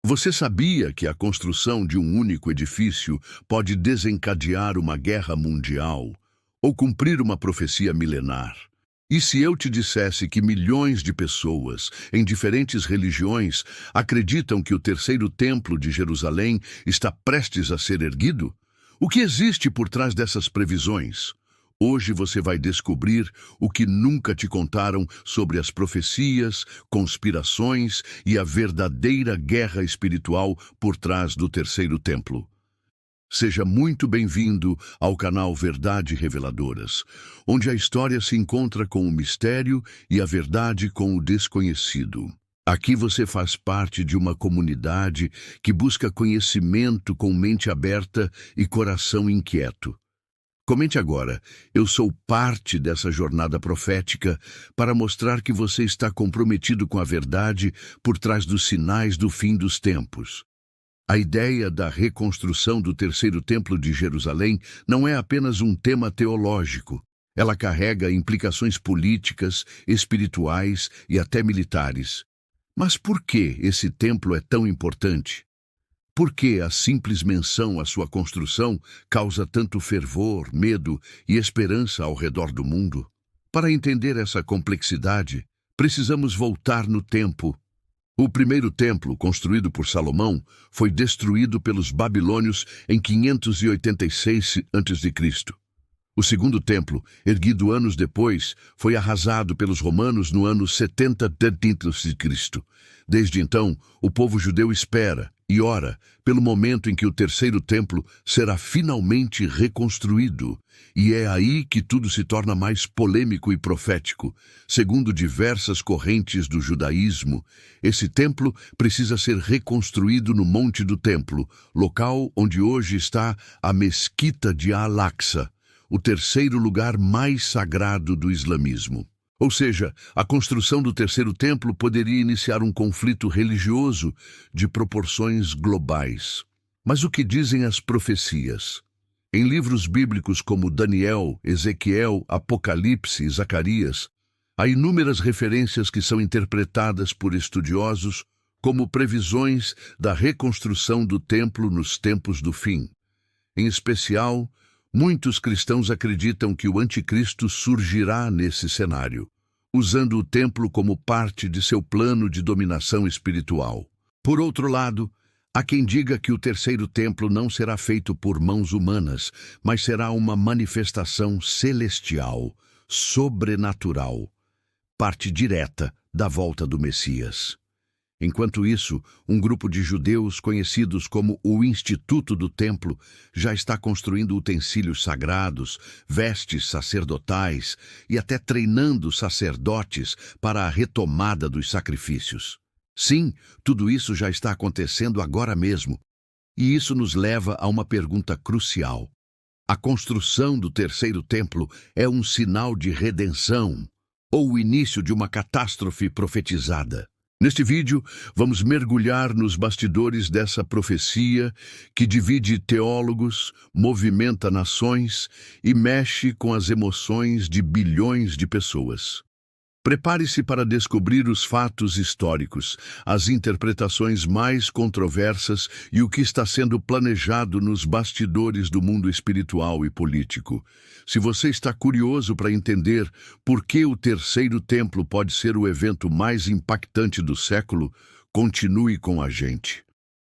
Você sabia que a construção de um único edifício pode desencadear uma guerra mundial ou cumprir uma profecia milenar? E se eu te dissesse que milhões de pessoas, em diferentes religiões, acreditam que o terceiro templo de Jerusalém está prestes a ser erguido? O que existe por trás dessas previsões? Hoje você vai descobrir o que nunca te contaram sobre as profecias, conspirações e a verdadeira guerra espiritual por trás do terceiro templo. Seja muito bem-vindo ao canal Verdade Reveladoras, onde a história se encontra com o mistério e a verdade com o desconhecido. Aqui você faz parte de uma comunidade que busca conhecimento com mente aberta e coração inquieto. Comente agora, eu sou parte dessa jornada profética para mostrar que você está comprometido com a verdade por trás dos sinais do fim dos tempos. A ideia da reconstrução do terceiro templo de Jerusalém não é apenas um tema teológico. Ela carrega implicações políticas, espirituais e até militares. Mas por que esse templo é tão importante? Por que a simples menção à sua construção causa tanto fervor, medo e esperança ao redor do mundo? Para entender essa complexidade, precisamos voltar no tempo. O primeiro templo, construído por Salomão, foi destruído pelos babilônios em 586 a.C. O segundo templo, erguido anos depois, foi arrasado pelos romanos no ano 70 a.C. Desde então, o povo judeu espera e ora pelo momento em que o terceiro templo será finalmente reconstruído. E é aí que tudo se torna mais polêmico e profético. Segundo diversas correntes do judaísmo, esse templo precisa ser reconstruído no Monte do Templo, local onde hoje está a Mesquita de Al-Aqsa, o terceiro lugar mais sagrado do islamismo. Ou seja, a construção do terceiro templo poderia iniciar um conflito religioso de proporções globais. Mas o que dizem as profecias? Em livros bíblicos como Daniel, Ezequiel, Apocalipse e Zacarias, há inúmeras referências que são interpretadas por estudiosos como previsões da reconstrução do templo nos tempos do fim. Em especial, muitos cristãos acreditam que o anticristo surgirá nesse cenário, usando o templo como parte de seu plano de dominação espiritual. Por outro lado, há quem diga que o terceiro templo não será feito por mãos humanas, mas será uma manifestação celestial, sobrenatural, parte direta da volta do Messias. Enquanto isso, um grupo de judeus conhecidos como o Instituto do Templo já está construindo utensílios sagrados, vestes sacerdotais e até treinando sacerdotes para a retomada dos sacrifícios. Sim, tudo isso já está acontecendo agora mesmo. E isso nos leva a uma pergunta crucial. A construção do terceiro templo é um sinal de redenção ou o início de uma catástrofe profetizada? Neste vídeo, vamos mergulhar nos bastidores dessa profecia que divide teólogos, movimenta nações e mexe com as emoções de bilhões de pessoas. Prepare-se para descobrir os fatos históricos, as interpretações mais controversas e o que está sendo planejado nos bastidores do mundo espiritual e político. Se você está curioso para entender por que o terceiro templo pode ser o evento mais impactante do século, continue com a gente.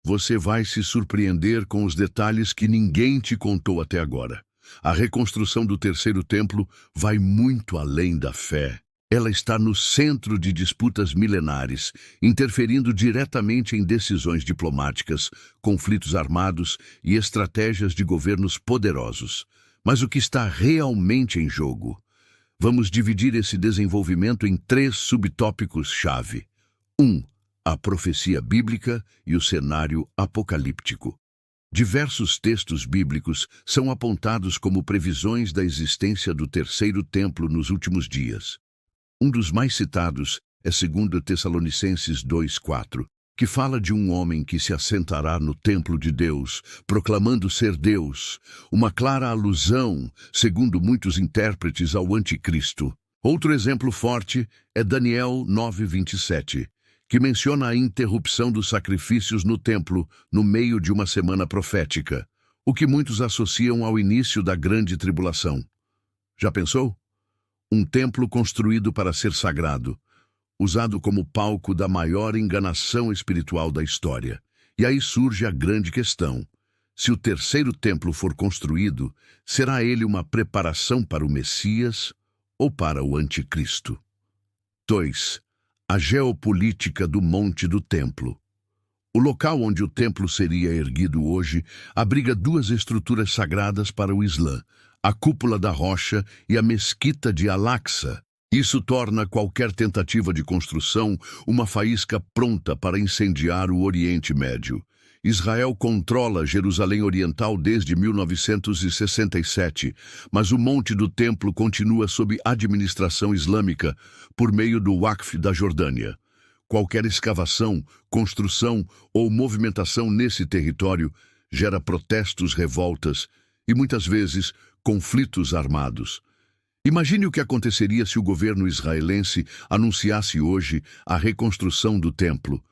Você vai se surpreender com os detalhes que ninguém te contou até agora. A reconstrução do terceiro templo vai muito além da fé. Ela está no centro de disputas milenares, interferindo diretamente em decisões diplomáticas, conflitos armados e estratégias de governos poderosos. Mas o que está realmente em jogo? Vamos dividir esse desenvolvimento em 3 subtópicos-chave. 1. A profecia bíblica e o cenário apocalíptico. Diversos textos bíblicos são apontados como previsões da existência do terceiro templo nos últimos dias. Um dos mais citados é 2 Tessalonicenses 2:4, que fala de um homem que se assentará no templo de Deus, proclamando ser Deus, uma clara alusão, segundo muitos intérpretes, ao anticristo. Outro exemplo forte é Daniel 9:27, que menciona a interrupção dos sacrifícios no templo no meio de uma semana profética, o que muitos associam ao início da grande tribulação. Já pensou? Um templo construído para ser sagrado, usado como palco da maior enganação espiritual da história. E aí surge a grande questão. Se o terceiro templo for construído, será ele uma preparação para o Messias ou para o Anticristo? 2. A geopolítica do Monte do Templo. O local onde o templo seria erguido hoje abriga duas estruturas sagradas para o Islã, a Cúpula da Rocha e a Mesquita de Al-Aqsa. Isso torna qualquer tentativa de construção uma faísca pronta para incendiar o Oriente Médio. Israel controla Jerusalém Oriental desde 1967, mas o Monte do Templo continua sob administração islâmica por meio do Waqf da Jordânia. Qualquer escavação, construção ou movimentação nesse território gera protestos, revoltas e, muitas vezes, conflitos armados. Imagine o que aconteceria se o governo israelense anunciasse hoje a reconstrução do templo.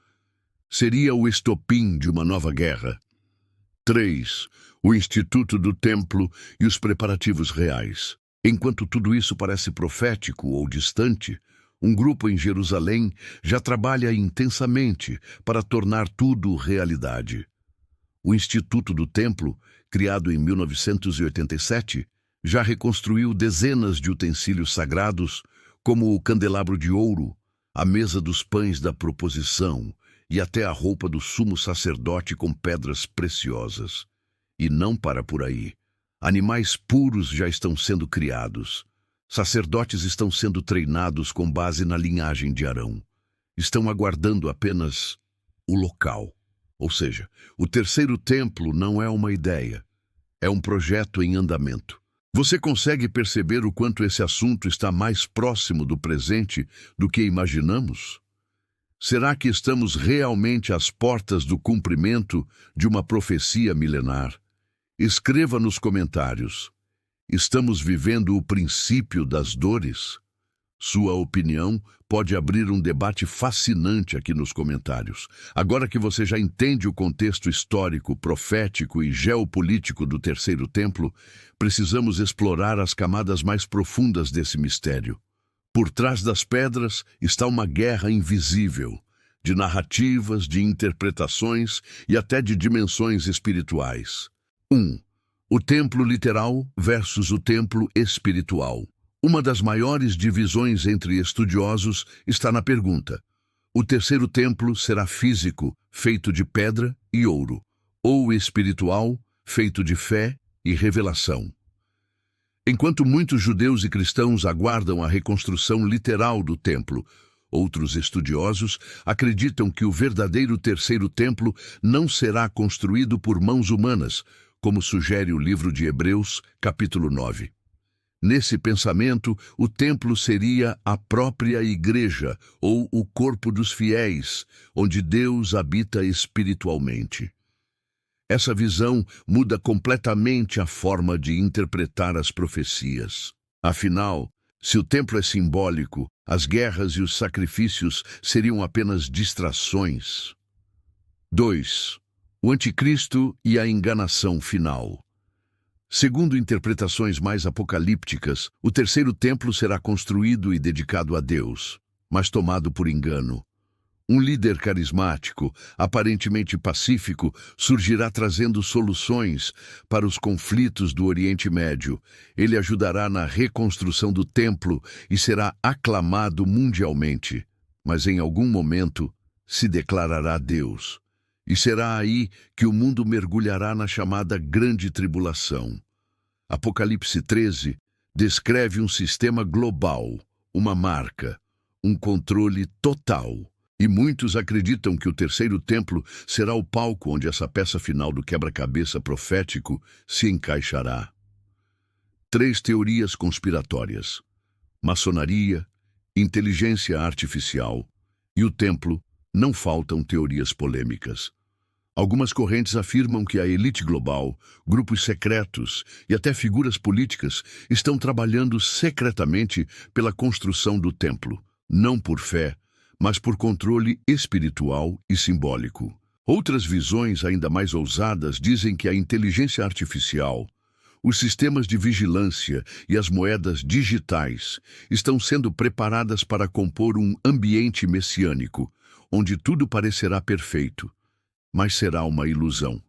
Seria o estopim de uma nova guerra. 3. O Instituto do Templo e os preparativos reais. Enquanto tudo isso parece profético ou distante, um grupo em Jerusalém já trabalha intensamente para tornar tudo realidade. O Instituto do Templo, criado em 1987, já reconstruiu dezenas de utensílios sagrados, como o candelabro de ouro, a mesa dos pães da proposição e até a roupa do sumo sacerdote com pedras preciosas. E não para por aí. Animais puros já estão sendo criados. Sacerdotes estão sendo treinados com base na linhagem de Arão. Estão aguardando apenas o local. Ou seja, o terceiro templo não é uma ideia, é um projeto em andamento. Você consegue perceber o quanto esse assunto está mais próximo do presente do que imaginamos? Será que estamos realmente às portas do cumprimento de uma profecia milenar? Escreva nos comentários. Estamos vivendo o princípio das dores? Sua opinião pode abrir um debate fascinante aqui nos comentários. Agora que você já entende o contexto histórico, profético e geopolítico do terceiro templo, precisamos explorar as camadas mais profundas desse mistério. Por trás das pedras está uma guerra invisível, de narrativas, de interpretações e até de dimensões espirituais. 1. O templo literal versus o templo espiritual. Uma das maiores divisões entre estudiosos está na pergunta: o terceiro templo será físico, feito de pedra e ouro, ou espiritual, feito de fé e revelação? Enquanto muitos judeus e cristãos aguardam a reconstrução literal do templo, outros estudiosos acreditam que o verdadeiro terceiro templo não será construído por mãos humanas, como sugere o livro de Hebreus, capítulo 9. Nesse pensamento, o templo seria a própria igreja, ou o corpo dos fiéis, onde Deus habita espiritualmente. Essa visão muda completamente a forma de interpretar as profecias. Afinal, se o templo é simbólico, as guerras e os sacrifícios seriam apenas distrações. 2. O Anticristo e a enganação final. Segundo interpretações mais apocalípticas, o terceiro templo será construído e dedicado a Deus, mas tomado por engano. Um líder carismático, aparentemente pacífico, surgirá trazendo soluções para os conflitos do Oriente Médio. Ele ajudará na reconstrução do templo e será aclamado mundialmente, mas em algum momento se declarará Deus. E será aí que o mundo mergulhará na chamada Grande Tribulação. Apocalipse 13 descreve um sistema global, uma marca, um controle total. E muitos acreditam que o terceiro templo será o palco onde essa peça final do quebra-cabeça profético se encaixará. 3 teorias conspiratórias: maçonaria, inteligência artificial e o templo. Não faltam teorias polêmicas. Algumas correntes afirmam que a elite global, grupos secretos e até figuras políticas estão trabalhando secretamente pela construção do templo, não por fé, mas por controle espiritual e simbólico. Outras visões ainda mais ousadas dizem que a inteligência artificial, os sistemas de vigilância e as moedas digitais estão sendo preparadas para compor um ambiente messiânico, onde tudo parecerá perfeito, mas será uma ilusão.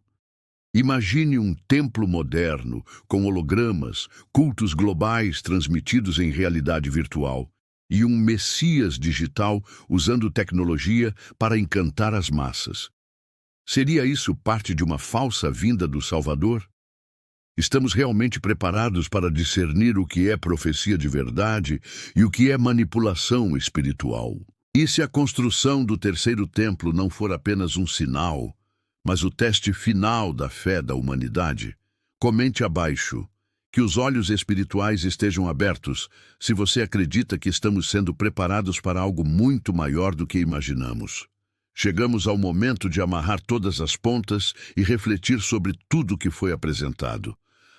Imagine um templo moderno, com hologramas, cultos globais transmitidos em realidade virtual, e um Messias digital usando tecnologia para encantar as massas. Seria isso parte de uma falsa vinda do Salvador? Estamos realmente preparados para discernir o que é profecia de verdade e o que é manipulação espiritual? E se a construção do terceiro templo não for apenas um sinal, mas o teste final da fé da humanidade? Comente abaixo. Que os olhos espirituais estejam abertos se você acredita que estamos sendo preparados para algo muito maior do que imaginamos. Chegamos ao momento de amarrar todas as pontas e refletir sobre tudo que foi apresentado.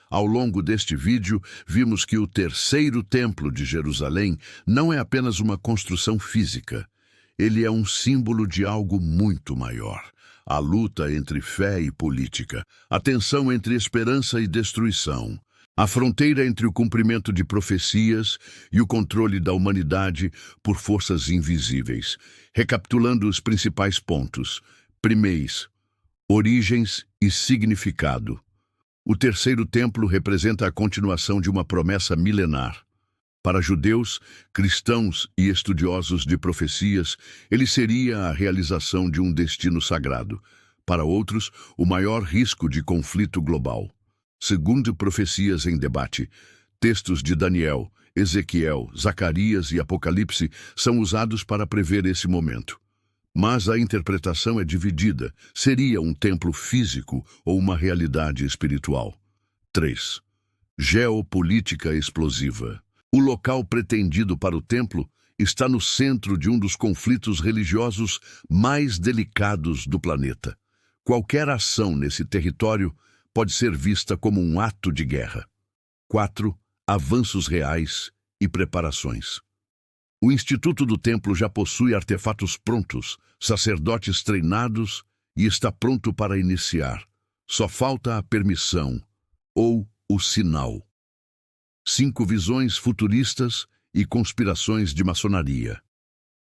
Ao longo deste vídeo, vimos que o terceiro templo de Jerusalém não é apenas uma construção física. Ele é um símbolo de algo muito maior. A luta entre fé e política, a tensão entre esperança e destruição, a fronteira entre o cumprimento de profecias e o controle da humanidade por forças invisíveis. Recapitulando os principais pontos. Primeiro, origens e significado. O terceiro templo representa a continuação de uma promessa milenar. Para judeus, cristãos e estudiosos de profecias, ele seria a realização de um destino sagrado. Para outros, o maior risco de conflito global. Segundo profecias em debate, textos de Daniel, Ezequiel, Zacarias e Apocalipse são usados para prever esse momento. Mas a interpretação é dividida. Seria um templo físico ou uma realidade espiritual? 3. Geopolítica explosiva. O local pretendido para o templo está no centro de um dos conflitos religiosos mais delicados do planeta. Qualquer ação nesse território pode ser vista como um ato de guerra. 4. Avanços reais e preparações. O Instituto do Templo já possui artefatos prontos, sacerdotes treinados e está pronto para iniciar. Só falta a permissão, ou o sinal. 5 visões futuristas e conspirações de maçonaria.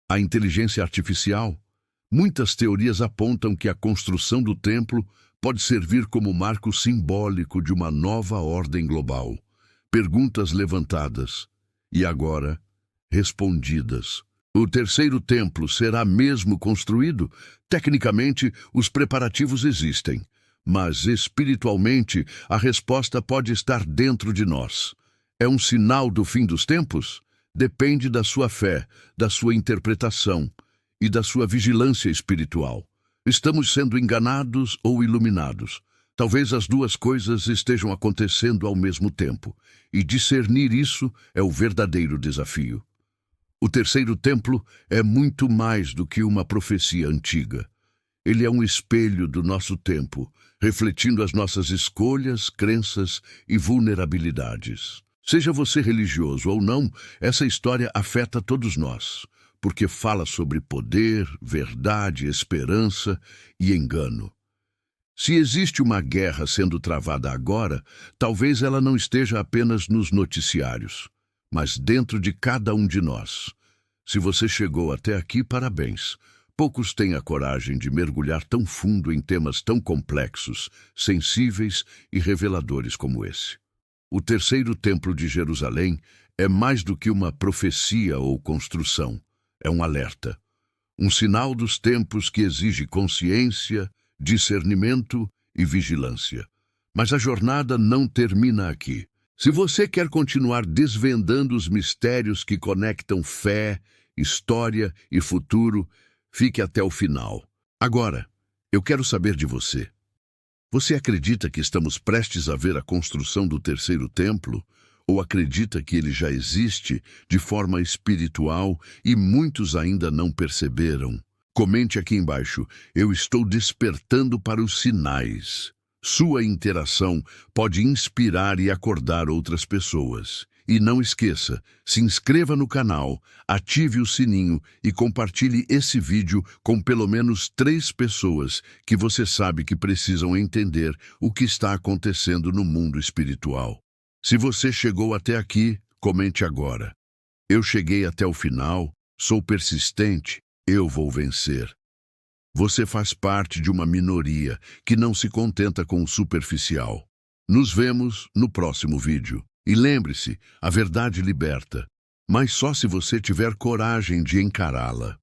A inteligência artificial. Muitas teorias apontam que a construção do templo pode servir como marco simbólico de uma nova ordem global. Perguntas levantadas e agora respondidas. O terceiro templo será mesmo construído? Tecnicamente, os preparativos existem, mas espiritualmente a resposta pode estar dentro de nós. É um sinal do fim dos tempos? Depende da sua fé, da sua interpretação e da sua vigilância espiritual. Estamos sendo enganados ou iluminados? Talvez as duas coisas estejam acontecendo ao mesmo tempo, e discernir isso é o verdadeiro desafio. O terceiro templo é muito mais do que uma profecia antiga. Ele é um espelho do nosso tempo, refletindo as nossas escolhas, crenças e vulnerabilidades. Seja você religioso ou não, essa história afeta todos nós, porque fala sobre poder, verdade, esperança e engano. Se existe uma guerra sendo travada agora, talvez ela não esteja apenas nos noticiários, mas dentro de cada um de nós. Se você chegou até aqui, parabéns. Poucos têm a coragem de mergulhar tão fundo em temas tão complexos, sensíveis e reveladores como esse. O terceiro templo de Jerusalém é mais do que uma profecia ou construção. É um alerta. Um sinal dos tempos que exige consciência, discernimento e vigilância. Mas a jornada não termina aqui. Se você quer continuar desvendando os mistérios que conectam fé, história e futuro, fique até o final. Agora, eu quero saber de você. Você acredita que estamos prestes a ver a construção do terceiro templo? Ou acredita que ele já existe de forma espiritual e muitos ainda não perceberam? Comente aqui embaixo. Eu estou despertando para os sinais. Sua interação pode inspirar e acordar outras pessoas. E não esqueça, se inscreva no canal, ative o sininho e compartilhe esse vídeo com pelo menos 3 pessoas que você sabe que precisam entender o que está acontecendo no mundo espiritual. Se você chegou até aqui, comente agora. Eu cheguei até o final, sou persistente, eu vou vencer. Você faz parte de uma minoria que não se contenta com o superficial. Nos vemos no próximo vídeo. E lembre-se, a verdade liberta, mas só se você tiver coragem de encará-la.